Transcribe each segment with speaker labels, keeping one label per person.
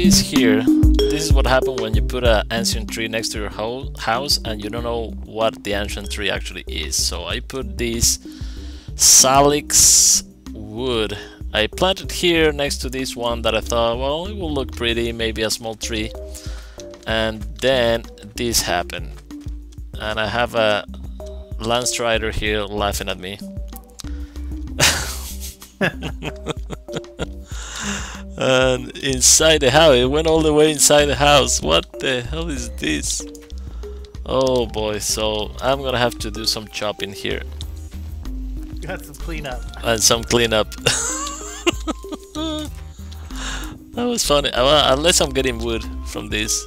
Speaker 1: is here. This is what happened when you put an ancient tree next to your house and you don't know what the ancient tree actually is. So I put this salix wood. I planted here next to this one that I thought, well, it will look pretty, maybe a small tree. And then this happened. And I have a Lance Rider here laughing at me. And inside the house, it went all the way inside the house. What the hell is this? Oh boy, so I'm gonna have to do some chopping here.
Speaker 2: Got some cleanup.
Speaker 1: And some cleanup. That was funny. Well, unless I'm getting wood from this.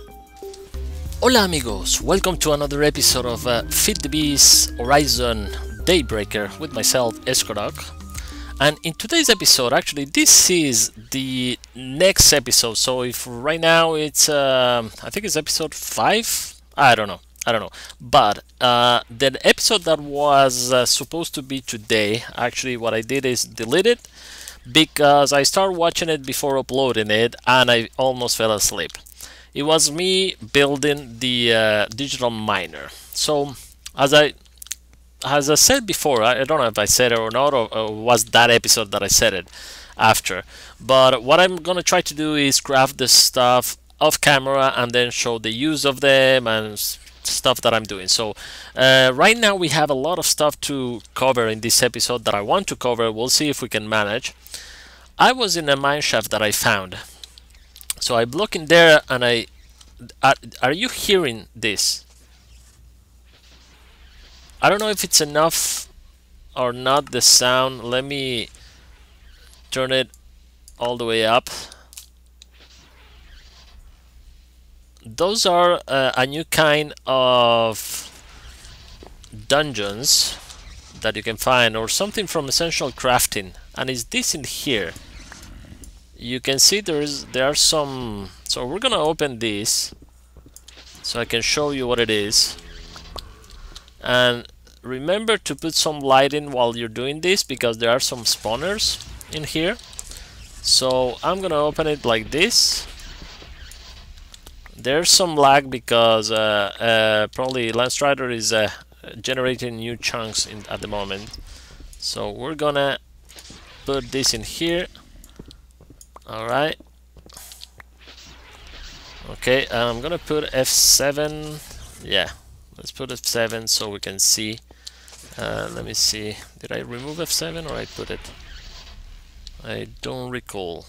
Speaker 1: Hola amigos, welcome to another episode of FTB's Horizon Daybreaker with myself, Escrodoc. And in today's episode, actually, this is the next episode. So if right now it's, I think it's episode 5? I don't know. But the episode that was supposed to be today, actually what I did is delete it because I started watching it before uploading it and I almost fell asleep. It was me building the digital miner. So as I said before, I don't know if I said it or not, or was that episode that I said it after. But what I'm gonna try to do is craft the stuff off camera and then show the use of them and stuff that I'm doing. So right now we have a lot of stuff to cover in this episode that I want to cover. We'll see if we can manage. I was in a mine shaft that I found. So I look in there and are you hearing this? I don't know if it's enough or not, the sound. Let me turn it all the way up. Those are a new kind of dungeons that you can find, or something from Essential Crafting, and it's this in here. You can see there are some. So we're gonna open this so I can show you what it is. And remember to put some light in while you're doing this because there are some spawners in here. So I'm gonna open it like this. There's some lag because probably Lance Rider is generating new chunks at the moment. So we're gonna put this in here. Alright. Okay, I'm gonna put F7. Yeah. Let's put F7 so we can see. Let me see. Did I remove F7 or I put it? I don't recall.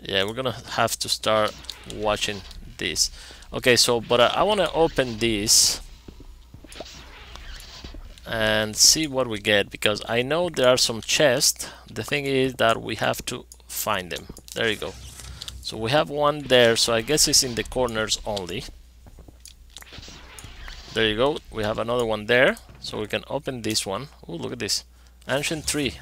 Speaker 1: Yeah, we're gonna have to start watching this. Okay, so but I want to open this and see what we get because I know there are some chests. The thing is that we have to find them. There you go. So we have one there, so I guess it's in the corners only. There you go. We have another one there, so we can open this one. Oh, look at this ancient tree.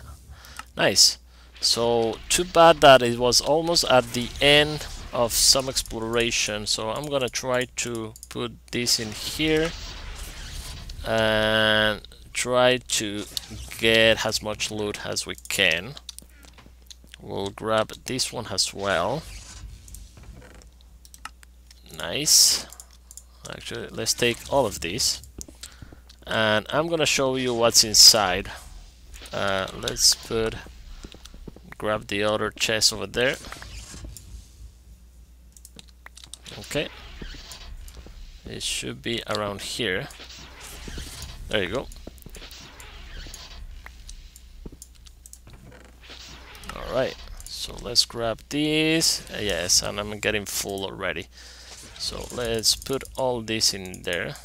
Speaker 1: Nice. So too bad that it was almost at the end of some exploration. So I'm gonna try to put this in here and try to get as much loot as we can. We'll grab this one as well. Nice. Actually, let's take all of these and I'm gonna show you what's inside. Let's grab the other chest over there. Okay, it should be around here. There you go. Alright, so let's grab these. Yes, and I'm getting full already. So let's put all this in there.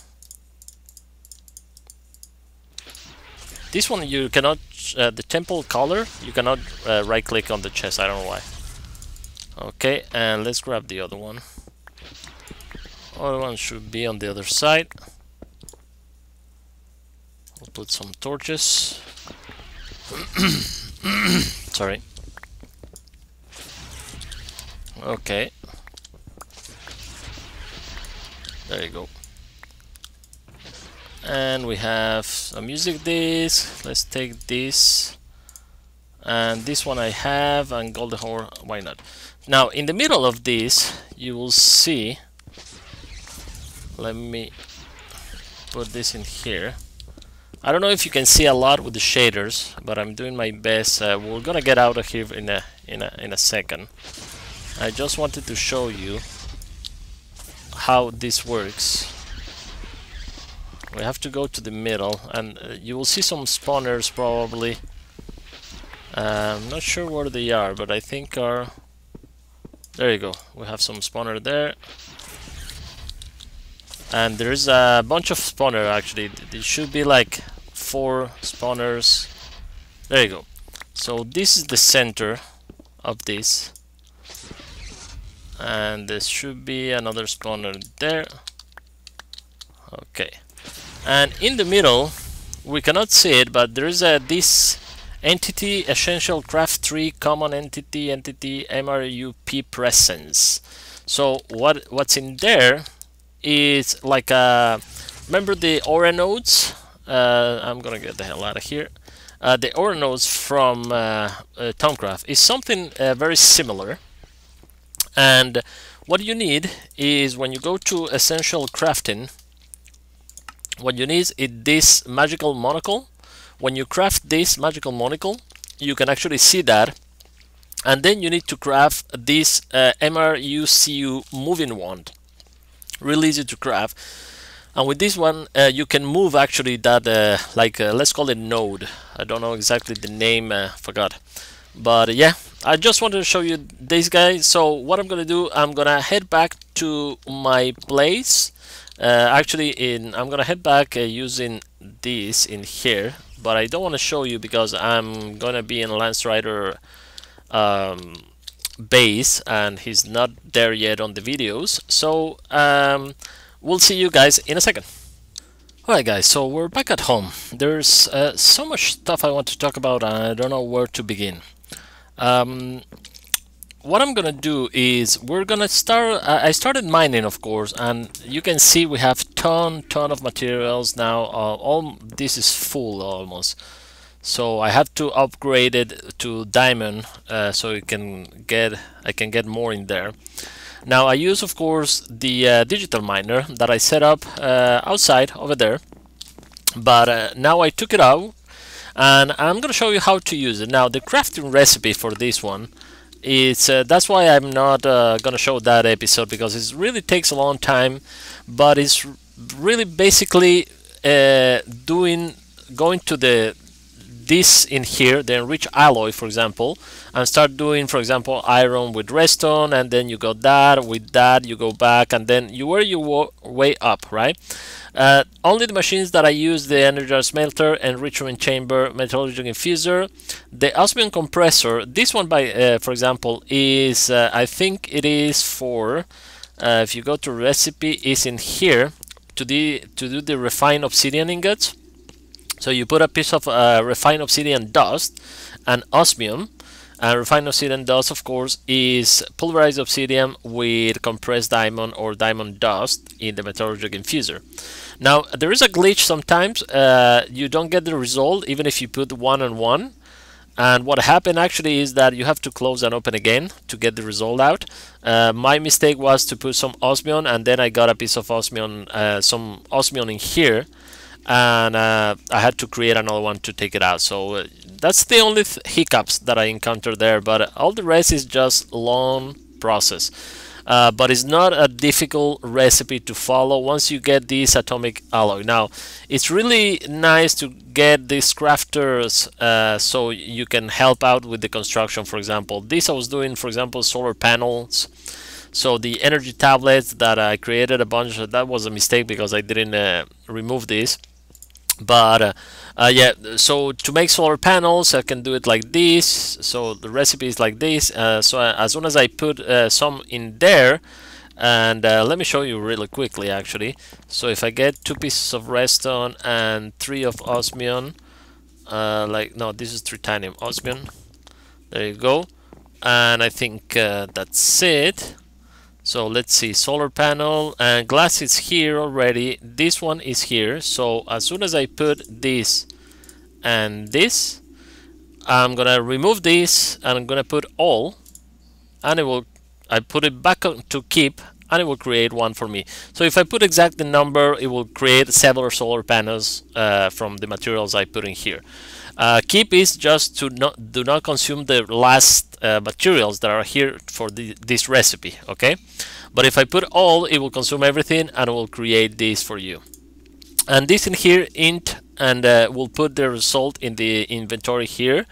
Speaker 1: This one you cannot, the temple color, you cannot right click on the chest, I don't know why. Okay, and let's grab the other one. Other one should be on the other side. We'll put some torches. Sorry. Okay. There you go. And we have a music disc. Let's take this. And this one I have, and golden ore, why not? Now in the middle of this you will see, let me put this in here. I don't know if you can see a lot with the shaders, but I'm doing my best. We're gonna get out of here in a second. I just wanted to show you how this works. We have to go to the middle, and you will see some spawners probably. I'm not sure where they are, but I think are... There you go. We have some spawner there. And there's a bunch of spawner actually. There should be like 4 spawners. There you go. So this is the center of this. And there should be another spawner there. Okay. And in the middle, we cannot see it, but there is this entity essential craft tree common entity MRUP presence. So what's in there is like remember the aura nodes? I'm gonna get the hell out of here. The aura nodes from Thaumcraft is something very similar. And what you need is, when you go to essential crafting, what you need is this magical monocle. When you craft this magical monocle, you can actually see that. And then you need to craft this MRUCU moving wand. Really easy to craft. And with this one, you can move actually that, let's call it node. I don't know exactly the name, forgot. But yeah, I just wanted to show you this guy. So what I'm gonna do, I'm gonna head back to my place. I'm gonna head back using this in here, but I don't want to show you because I'm gonna be in Lance Rider base, and he's not there yet on the videos. So we'll see you guys in a second. Alright guys, so we're back at home. There's so much stuff I want to talk about, and I don't know where to begin. What I'm gonna do is we're gonna start. I started mining, of course, and you can see we have ton of materials now. All this is full almost, so I have to upgrade it to diamond so I can get more in there. Now I use, of course, the digital miner that I set up outside over there, but now I took it out, and I'm gonna show you how to use it. Now the crafting recipe for this one, it's that's why I'm not gonna show that episode, because it really takes a long time, but it's really basically going to this in here, the enriched alloy, for example, and start doing, for example, iron with redstone, and then you go that with that, you go back, and then you work your way up, right? Only the machines that I use: the energizer smelter, enrichment chamber, metallurgical infuser, the osmium compressor. This one, for example, is I think it is for if you go to recipe, is in here to do the refined obsidian ingots. So you put a piece of refined obsidian dust and osmium. And refined obsidian dust, of course, is pulverized obsidian with compressed diamond or diamond dust in the metallurgical infuser. Now there is a glitch sometimes. You don't get the result even if you put 1 and 1. And what happened actually is that you have to close and open again to get the result out. My mistake was to put some osmium, and then I got a piece of osmium, some osmium in here, and I had to create another one to take it out. So that's the only hiccups that I encountered there, but all the rest is just long process. But it's not a difficult recipe to follow once you get this atomic alloy. Now it's really nice to get these crafters so you can help out with the construction. For example, this I was doing, for example, solar panels. So the energy tablets that I created a bunch of, that was a mistake because I didn't remove this. But yeah, so to make solar panels I can do it like this. So the recipe is like this. So as soon as I put some in there, and let me show you really quickly actually. So if I get 2 pieces of redstone and 3 of osmium, no, this is titanium osmium, there you go, and I think that's it. So let's see, solar panel, and glass is here already. This one is here. So as soon as I put this and this, I'm gonna remove this and I'm gonna put all, and it will I put it back to keep, and it will create one for me. So if I put exact the number, it will create several solar panels from the materials I put in here. Keep is just to do not consume the last materials that are here for this recipe, okay? But if I put all, it will consume everything and it will create this for you. And this in here, int, and we'll put the result in the inventory here.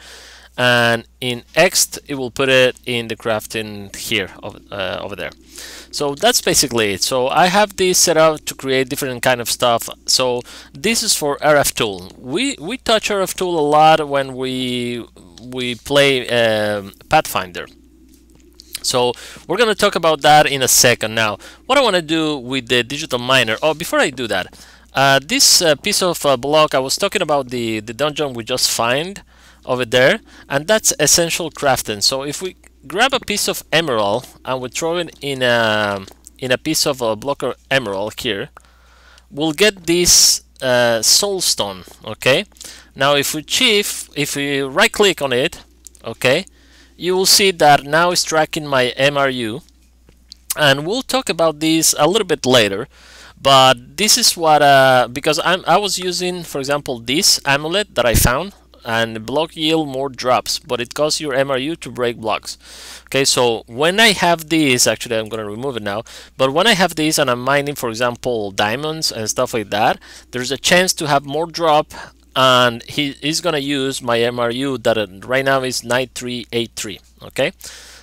Speaker 1: And in X, it will put it in the crafting here over there. So that's basically it. So I have this set up to create different kind of stuff. So this is for RF tool. We touch RF tool a lot when we play Pathfinder. So we're going to talk about that in a second. Now, what I want to do with the digital miner. Oh, before I do that, this piece of block, I was talking about the dungeon we just find over there, and that's essential crafting. So if we grab a piece of emerald and we throw it in a piece of a block of emerald here, we'll get this soul stone. Okay, now if we right click on it, okay, you will see that now it's tracking my MRU, and we'll talk about this a little bit later. But this is what because I was using, for example, this amulet that I found, and block yield more drops, but it costs your MRU to break blocks. Okay, so when I have this, actually I'm going to remove it now, but when I have this and I'm mining, for example, diamonds and stuff like that, there's a chance to have more drop, and he's going to use my MRU that right now is 9383. Okay,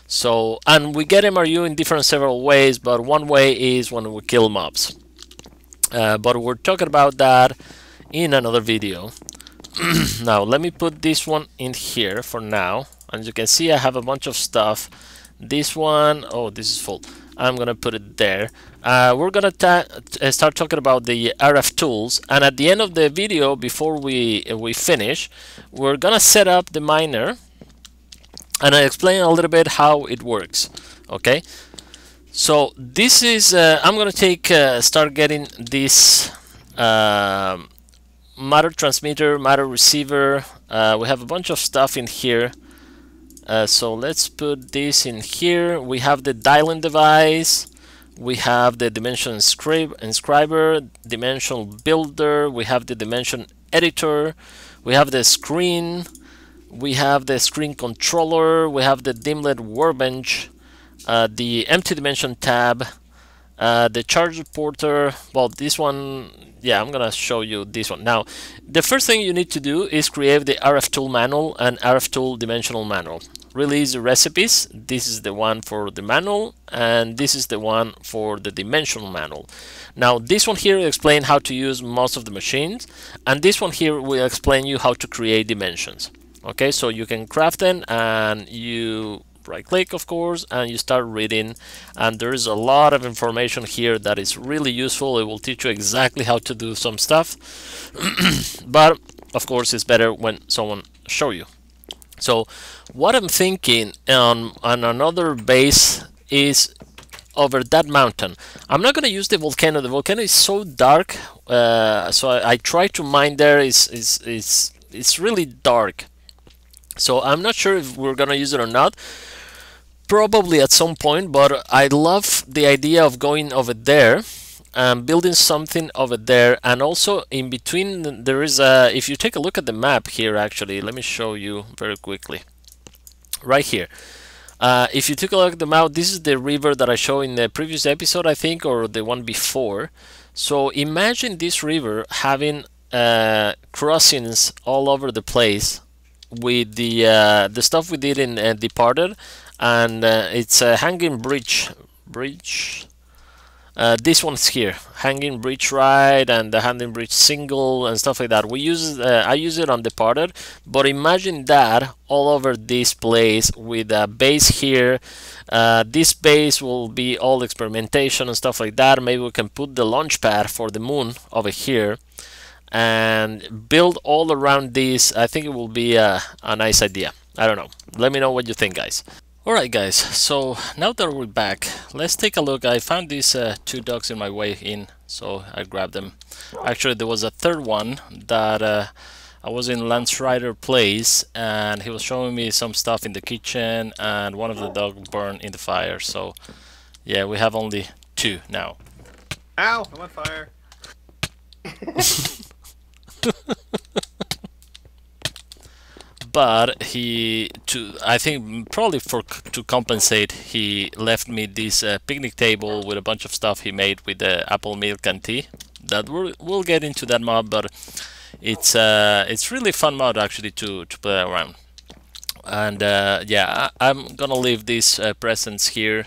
Speaker 1: so, and we get MRU in different several ways, but one way is when we kill mobs. But we're talking about that in another video. Now let me put this one in here for now. As you can see, I have a bunch of stuff. This one, oh, this is full. I'm gonna put it there. We're gonna start talking about the RF tools, and at the end of the video, before we finish, we're gonna set up the miner, and I explain a little bit how it works. Okay, so this is I'm gonna start getting this matter transmitter, matter receiver. We have a bunch of stuff in here. So let's put this in here. We have the dialing device. We have the dimension inscriber, dimension builder. We have the dimension editor. We have the screen. We have the screen controller. We have the dimlet workbench. The empty dimension tab. The charger porter. Well, this one, yeah, I'm gonna show you this one. Now, the first thing you need to do is create the RF tool manual and RF tool dimensional manual. Release the recipes. This is the one for the manual, and this is the one for the dimensional manual. Now, this one here will explain how to use most of the machines, and this one here will explain you how to create dimensions. Okay, so you can craft them, and you right click, of course, and you start reading, and there is a lot of information here that is really useful. It will teach you exactly how to do some stuff. But of course it's better when someone show you. So what I'm thinking on another base is over that mountain. I'm not going to use the volcano. The volcano is so dark, so I try to mine there. It's really dark, so I'm not sure if we're gonna use it or not. Probably at some point, but I love the idea of going over there and building something over there. And also in between there is a, if you take a look at the map here, actually, let me show you very quickly. Right here. If you take a look at the map, this is the river that I showed in the previous episode, I think, or the one before. So imagine this river having crossings all over the place with the stuff we did in Departed. And it's a hanging bridge. This one's here, hanging bridge ride, and the hanging bridge single and stuff like that. We use I use it on Departed, but imagine that all over this place with a base here. This base will be all experimentation and stuff like that. Maybe we can put the launch pad for the moon over here and build all around this. I think it will be a nice idea. I don't know. Let me know what you think, guys. Alright guys, so now that we're back, let's take a look. I found these two dogs in my way in, so I grabbed them. Actually, there was a third one that I was in Lance Rider Place, and he was showing me some stuff in the kitchen, and one of the dogs burned in the fire. So yeah, we have only 2 now.
Speaker 3: Ow! I'm on fire.
Speaker 1: But I think probably to compensate, he left me this picnic table with a bunch of stuff he made with the apple milk and tea. That we'll get into that mod, but it's really fun mod actually to play around. And yeah, I'm gonna leave these presents here.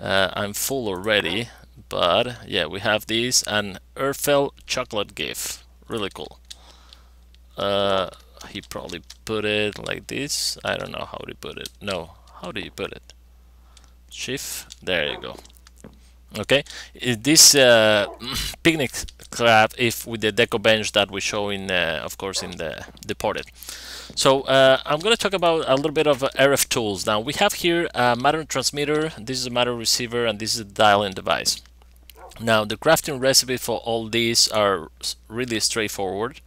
Speaker 1: I'm full already, but yeah, we have these and Earthfell chocolate gift, really cool. He probably put it like this. I don't know how to put it. No, how do you put it? Shift. There you go. Okay, this picnic craft is with the deco bench that we show in, of course, in the deported. So I'm going to talk about a little bit of RF tools. Now we have here a Matter transmitter. This is a Matter receiver, and this is a dialing device. Now the crafting recipe for all these are really straightforward.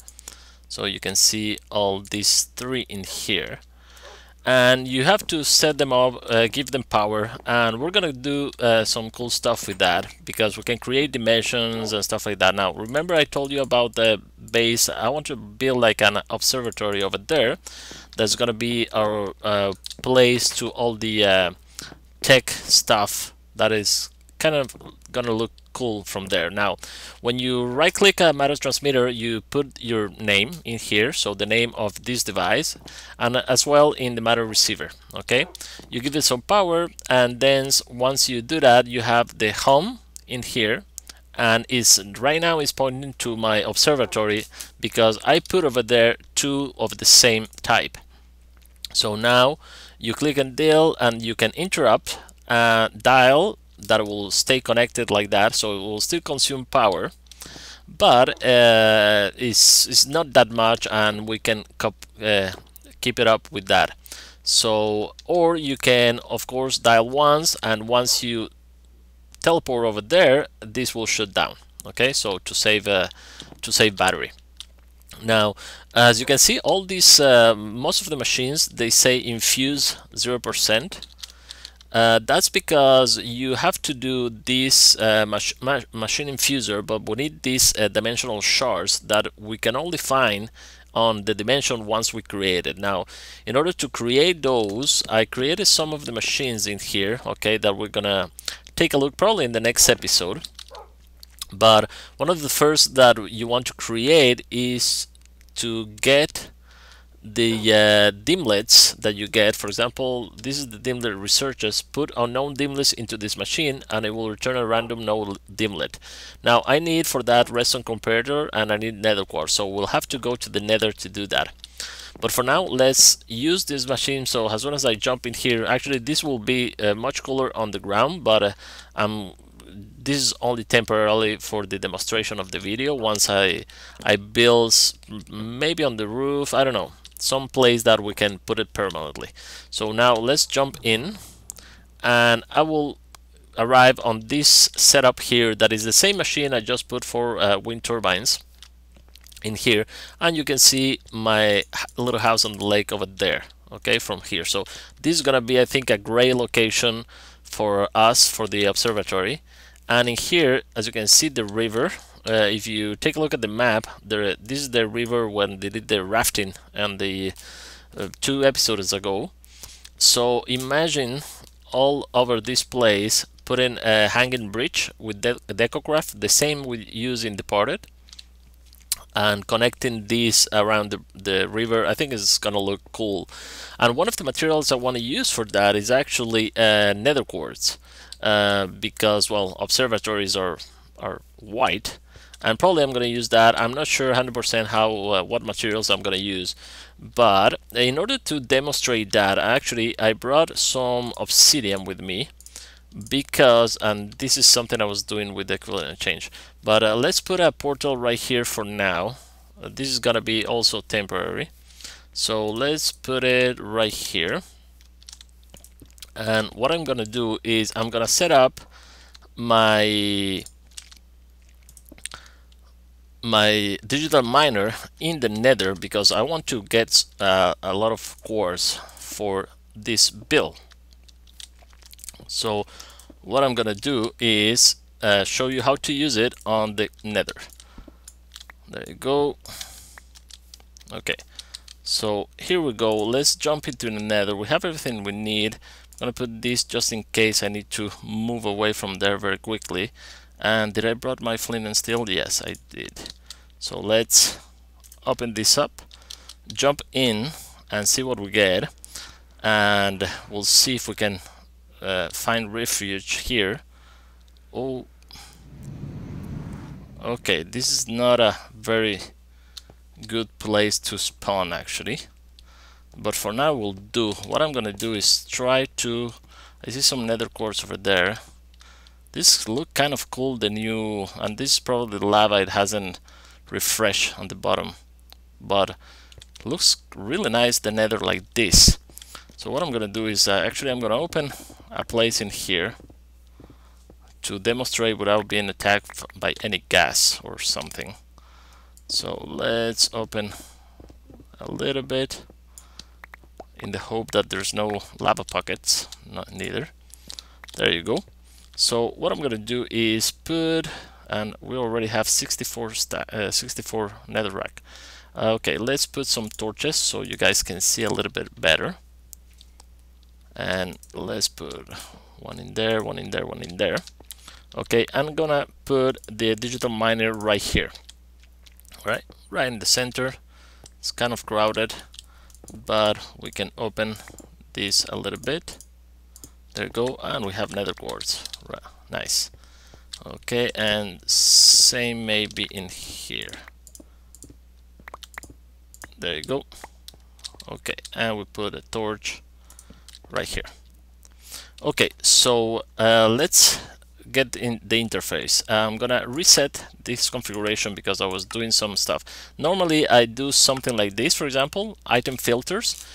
Speaker 1: So you can see all these 3 in here, and you have to set them up, give them power, and we're gonna do some cool stuff with that because we can create dimensions and stuff like that. Now remember I told you about the base. I want to build like an observatory over there. That's gonna be our place to all the tech stuff that is kind of gonna look cool from there. Now when you right click a Matter transmitter, you put your name in here, so the name of this device, and as well in the Matter receiver. Okay, you give it some power, and then once you do that, you have the home in here, and it's right now is pointing to my observatory because I put over there 2 of the same type. So now you click and dial, and you can interrupt dial. That will stay connected like that, so it will still consume power, but it's not that much, and we can keep it up with that. So, or you can of course dial once, and once you teleport over there, this will shut down. Okay, so to save battery. Now, as you can see, all these most of the machines, they say infuse 0%. That's because you have to do this machine infuser, but we need these dimensional shards that we can only find on the dimension once we create it. Now, in order to create those, I created some of the machines in here, okay, that we're gonna take a look probably in the next episode. But one of the first that you want to create is to get the dimlets that you get. For example, this is the dimlet researchers. Put unknown dimlets into this machine and it will return a random node dimlet. Now I need for that redstone comparator, and I need nether quartz, so we'll have to go to the nether to do that. But for now, let's use this machine. So as soon as I jump in here, actually this will be much cooler on the ground, but this is only temporarily for the demonstration of the video. Once I build maybe on the roof, I don't know, some place that we can put it permanently. So now let's jump in, and I will arrive on this setup here that is the same machine I just put for wind turbines in here, and you can see my little house on the lake over there, okay, from here. So this is gonna be, I think, a great location for us for the observatory. And in here, as you can see, the river, if you take a look at the map, this is the river when they did the rafting and the 2 episodes ago. So imagine all over this place putting a hanging bridge with decorative, the same we use in Departed, and connecting this around the river. I think it's gonna look cool. And one of the materials I want to use for that is actually nether quartz, because, well, observatories are white, and probably I'm going to use that. I'm not sure 100% how what materials I'm going to use, but in order to demonstrate that, actually I brought some obsidian with me, because, and this is something I was doing with the equivalent change, but let's put a portal right here for now. This is going to be also temporary, so let's put it right here. And what I'm gonna do is I'm gonna set up my my digital miner in the nether because I want to get a lot of quartz for this build. So what I'm gonna do is show you how to use it on the nether. There you go. Okay, so here we go. Let's jump into the nether. We have everything we need. I'm gonna put this just in case I need to move away from there very quickly. And did I brought my flint and steel? Yes, I did. So let's open this up, jump in and see what we get, and we'll see if we can find refuge here. Oh, okay, this is not a very good place to spawn actually, but for now we'll do. What I'm gonna do is try to, I see some nether quartz over there. This look kind of cool, the new, and this is probably the lava, it hasn't refreshed on the bottom, but looks really nice, the nether like this. So what I'm gonna do is actually I'm gonna open a place in here to demonstrate without being attacked by any gas or something. So let's open a little bit in the hope that there's no lava pockets, neither. There you go. So what I'm gonna do is put, and we already have 64 netherrack. Okay, let's put some torches so you guys can see a little bit better. And let's put one in there, one in there, one in there. Okay, I'm gonna put the digital miner right here. Right in the center. It's kind of crowded, but we can open this a little bit. There you go, and we have nether quartz. Right, nice. Okay, and same maybe in here. There you go. Okay, and we put a torch right here. Okay, so let's get in the interface. I'm gonna reset this configuration because I was doing some stuff. Normally I do something like this, for example, item filters.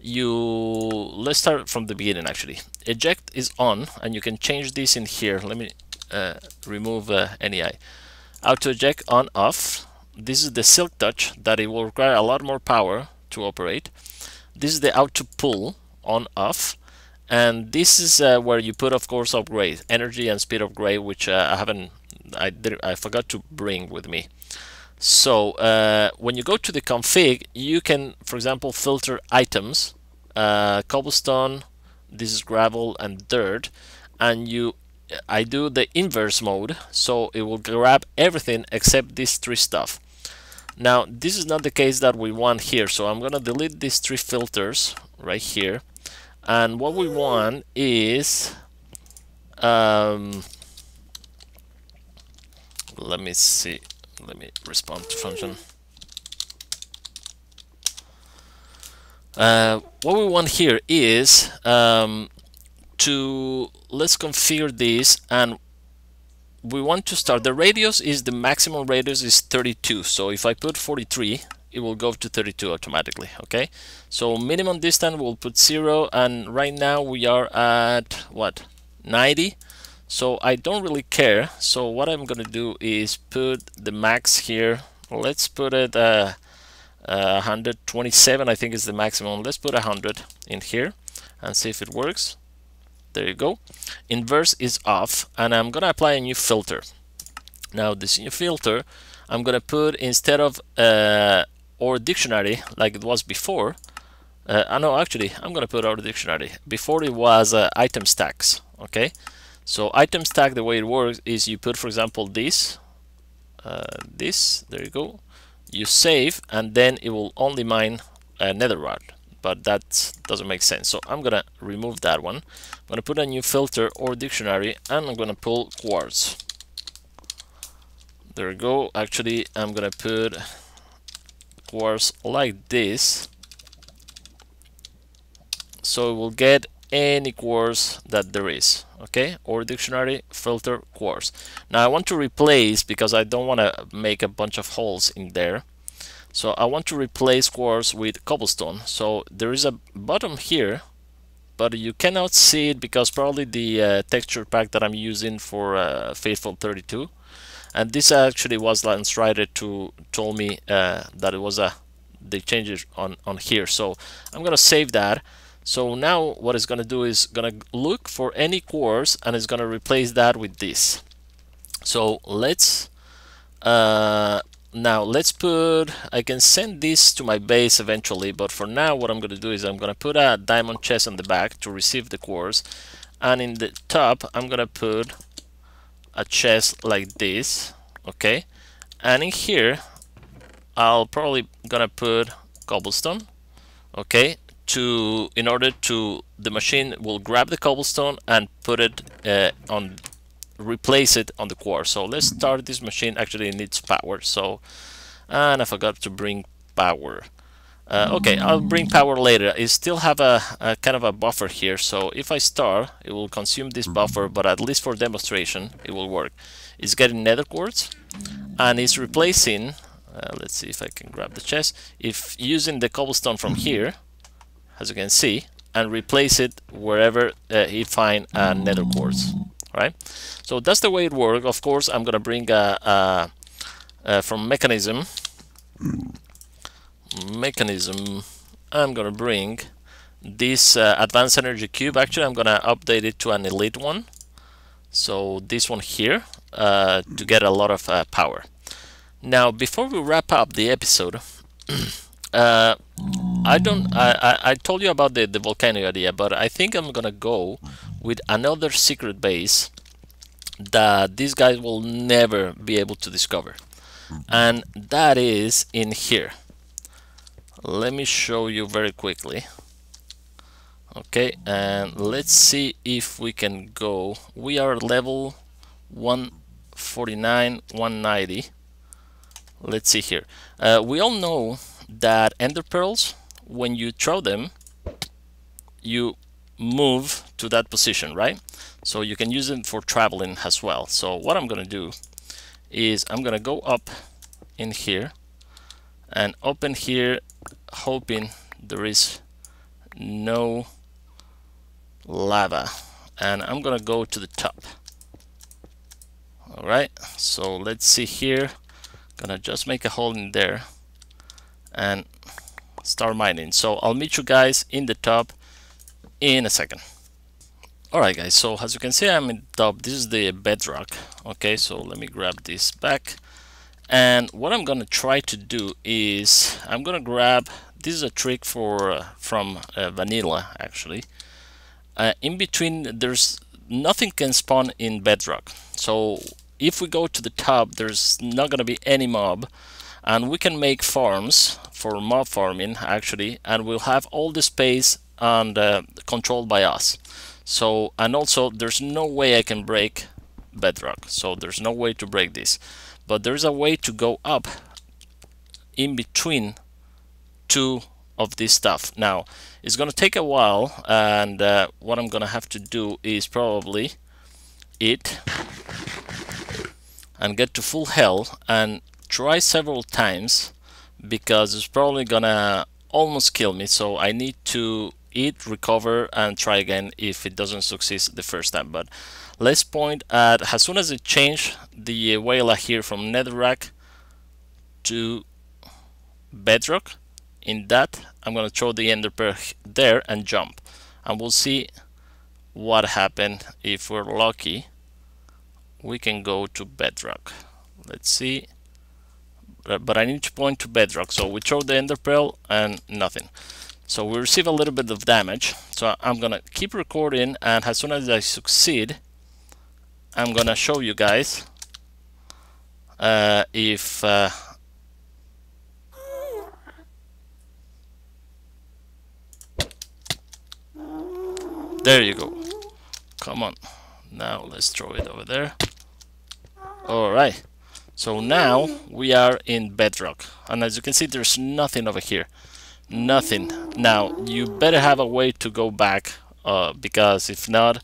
Speaker 1: Let's start from the beginning actually. Eject is on, and you can change this in here. Let me remove any auto eject on off. This is the silk touch, that it will require a lot more power to operate. This is the auto pull on off. And this is where you put, of course, upgrade, energy and speed upgrade, which I forgot to bring with me. So when you go to the config, you can, for example, filter items, cobblestone, this is gravel and dirt, and I do the inverse mode, so it will grab everything except these three stuff. Now this is not the case that we want here, so I'm gonna delete these three filters right here. And what we want is, let me see, let me respond to function. What we want here is let's configure this, and we want to start, the radius is, the maximum radius is 32, so if I put 43, it will go to 32 automatically. Okay, so minimum distance we'll put 0, and right now we are at what, 90, so I don't really care. So what I'm gonna do is put the max here. Let's put it 127, I think is the maximum. Let's put 100 in here and see if it works. There you go. Inverse is off, and I'm gonna apply a new filter. Now this new filter, I'm gonna put, instead of or dictionary like it was before, no, actually I'm gonna put our dictionary. Before it was item stacks. Okay, so item stack, the way it works is you put, for example, this, there you go, you save, and then it will only mine netherrack, but that doesn't make sense, so I'm gonna remove that one. I'm gonna put a new filter or dictionary, and I'm gonna pull quartz. There we go. Actually, I'm gonna put quartz like this, so it will get any quartz that there is. Okay, or dictionary, filter, quartz. Now I want to replace, because I don't want to make a bunch of holes in there, so I want to replace quartz with cobblestone. So there is a button here, but you cannot see it because probably the texture pack that I'm using for Faithful 32 And this actually was Lance Rider told me that it was they changed it on here. So I'm gonna save that. So now what it's gonna do is gonna look for any quartz and it's gonna replace that with this. So let's now let's put, I can send this to my base eventually, but for now what I'm gonna do is I'm gonna put a diamond chest on the back to receive the quartz, and in the top I'm gonna put a chest like this, okay, and in here I'll probably gonna put cobblestone, okay, in order to the machine will grab the cobblestone and put it replace it on the quartz. So let's start this machine. Actually it needs power, so, and I forgot to bring power. Okay, I'll bring power later. It still have a kind of a buffer here, so if I start it will consume this buffer, but at least for demonstration it will work. It's getting nether quartz and it's replacing let's see if I can grab the chest, if using the cobblestone from here, as you can see, and replace it wherever he find nether quartz. Right, so that's the way it works. Of course I'm gonna bring from Mekanism, I'm gonna bring this advanced energy cube. Actually I'm gonna update it to an elite one, so this one here, to get a lot of power. Now before we wrap up the episode, I told you about the volcano idea, but I think I'm gonna go with another secret base that these guys will never be able to discover, and that is in here. Let me show you very quickly. Okay, and let's see if we can go. We are level 149, 190. Let's see here. We all know that ender pearls, when you throw them, you move to that position, right? So you can use them for traveling as well. So what I'm gonna do is I'm gonna go up in here and open here, hoping there is no lava, and I'm gonna go to the top. All right, so let's see here. Gonna just make a hole in there and start mining. So I'll meet you guys in the top in a second. Alright guys, so as you can see I'm in the top. This is the bedrock. Okay, so let me grab this back, and what I'm gonna try to do is I'm gonna grab, this is a trick for from vanilla actually. In between there's nothing can spawn in bedrock, so if we go to the top there's not gonna be any mob, and we can make farms for mob farming actually, and we'll have all the space and controlled by us. So, and also there's no way I can break bedrock, so there's no way to break this, but there's a way to go up in between two of this stuff. Now it's gonna take a while, and what I'm gonna have to do is probably eat and get to full health and try several times, because it's probably gonna almost kill me. So I need to eat, recover, and try again if it doesn't succeed the first time. But let's point at, as soon as it changed the whale here from netherrack to bedrock, in that I'm gonna throw the ender pearl there and jump, and we'll see what happened. If we're lucky we can go to bedrock. Let's see, but I need to point to bedrock. So we throw the ender pearl and nothing, so we receive a little bit of damage. So I'm gonna keep recording, and as soon as I succeed I'm gonna show you guys if there you go. Come on, now let's throw it over there. Alright, so now we are in bedrock, and as you can see there's nothing over here, nothing. Now you better have a way to go back, because if not,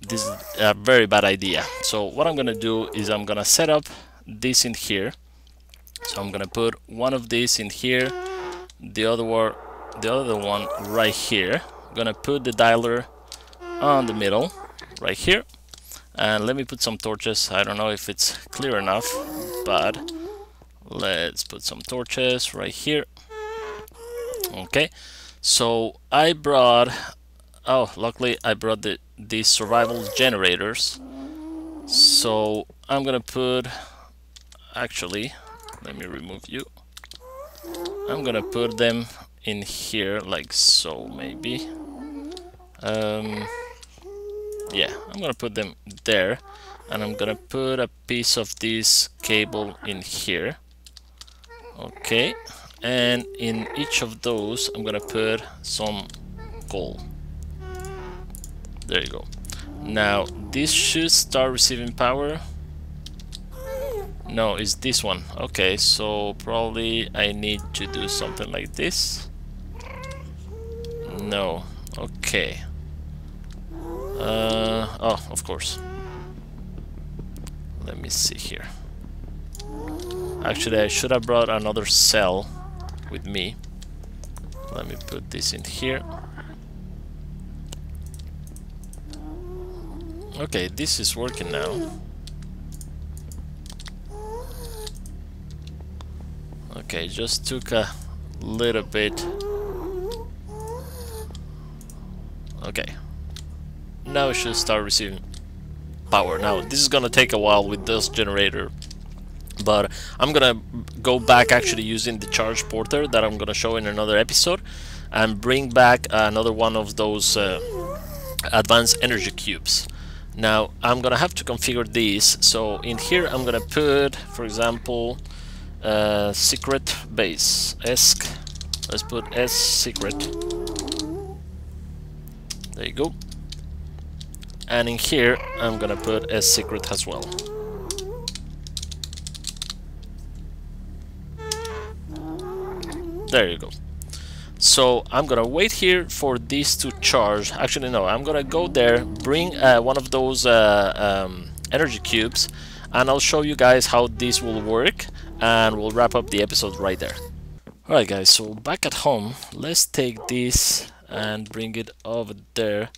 Speaker 1: this is a very bad idea. So what I'm gonna do is I'm gonna set up this in here. So I'm gonna put one of these in here, the other one right here. I'm gonna put the dialer on the middle right here, And let me put some torches. I don't know if it's clear enough, but let's put some torches right here. Okay, so I brought, oh, luckily I brought these survival generators. So I'm gonna put, actually, let me remove you. I'm gonna put them in here like so, maybe. Yeah, I'm gonna put them there, and I'm gonna put a piece of this cable in here. Okay, and in each of those I'm gonna put some coal. There you go. Now this should start receiving power. No, it's this one. Okay, so probably I need to do something like this. No. Okay. Oh, of course. Let me see here. Actually, I should have brought another cell with me. Let me put this in here. Okay, this is working now. Okay, just took a little bit. Okay. Now it should start receiving power. Now this is gonna take a while with this generator, but I'm gonna go back actually using the charge porter that I'm gonna show in another episode and bring back another one of those advanced energy cubes. Now I'm gonna have to configure these, so in here I'm gonna put, for example, secret base esc. Let's put s secret. There you go. And in here I'm gonna put a secret as well. There you go. So I'm gonna wait here for these to charge. Actually no, I'm gonna go there, bring one of those energy cubes, and I'll show you guys how this will work, and we'll wrap up the episode right there. Alright guys, so back at home, let's take this and bring it over there.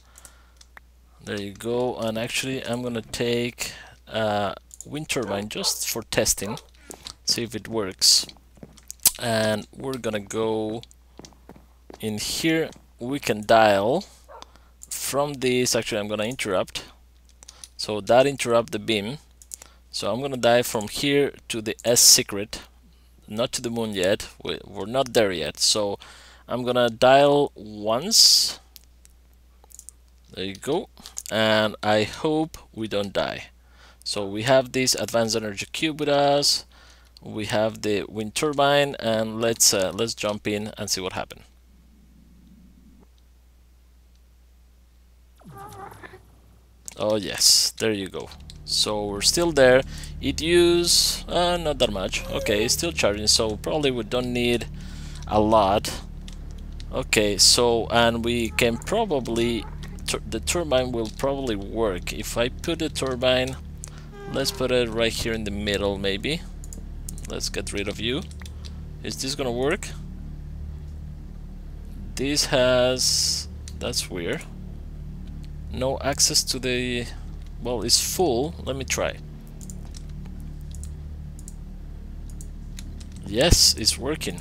Speaker 1: There you go. And actually I'm gonna take a wind turbine just for testing, see if it works. And we're gonna go in here. We can dial from this. Actually I'm gonna interrupt, so that interrupt the beam. So I'm gonna dial from here to the S secret, not to the moon yet. We're not there yet. So I'm gonna dial once. There you go. And I hope we don't die. So we have this advanced energy cube with us. We have the wind turbine, and let's jump in and see what happened. Oh yes, there you go. So we're still there. It used not that much. Okay, it's still charging, so probably we don't need a lot. Okay, so and we can probably the turbine will probably work if I put the turbine. Let's put it right here in the middle, maybe. Let's get rid of you. Is this gonna work? This has, that's weird, no access to the, well, it's full. Let me try. Yes, it's working.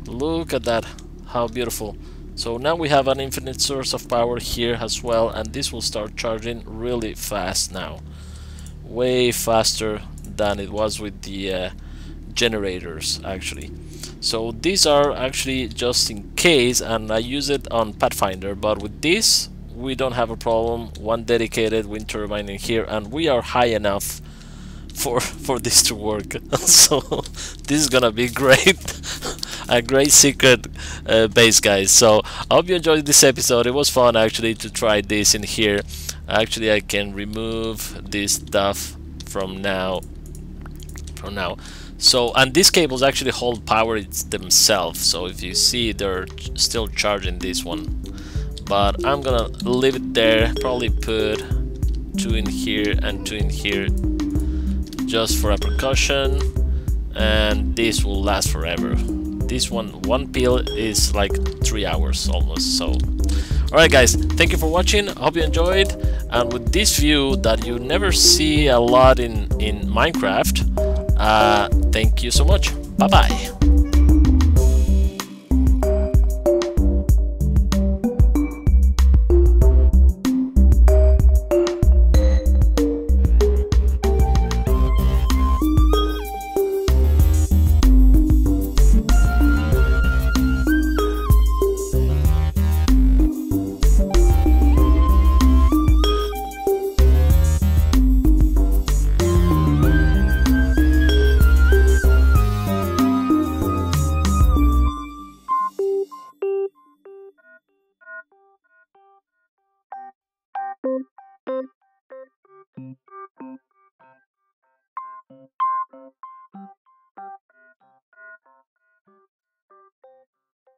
Speaker 1: Look at that, how beautiful. So now we have an infinite source of power here as well, and this will start charging really fast now, way faster than it was with the generators actually. So these are actually just in case, and I use it on Pathfinder, but with this we don't have a problem. One dedicated wind turbine in here, and we are high enough for this to work. So this is gonna be great. A great secret base, guys. So I hope you enjoyed this episode. It was fun actually to try this in here. Actually I can remove this stuff from now. So, and these cables actually hold power themselves, so if you see, they're still charging this one. But I'm gonna leave it there, probably put 2 in here and 2 in here just for a precaution, and this will last forever. this one pill is like 3 hours almost. So alright guys, thank you for watching, hope you enjoyed, and with this view that you never see a lot in Minecraft, thank you so much, bye bye.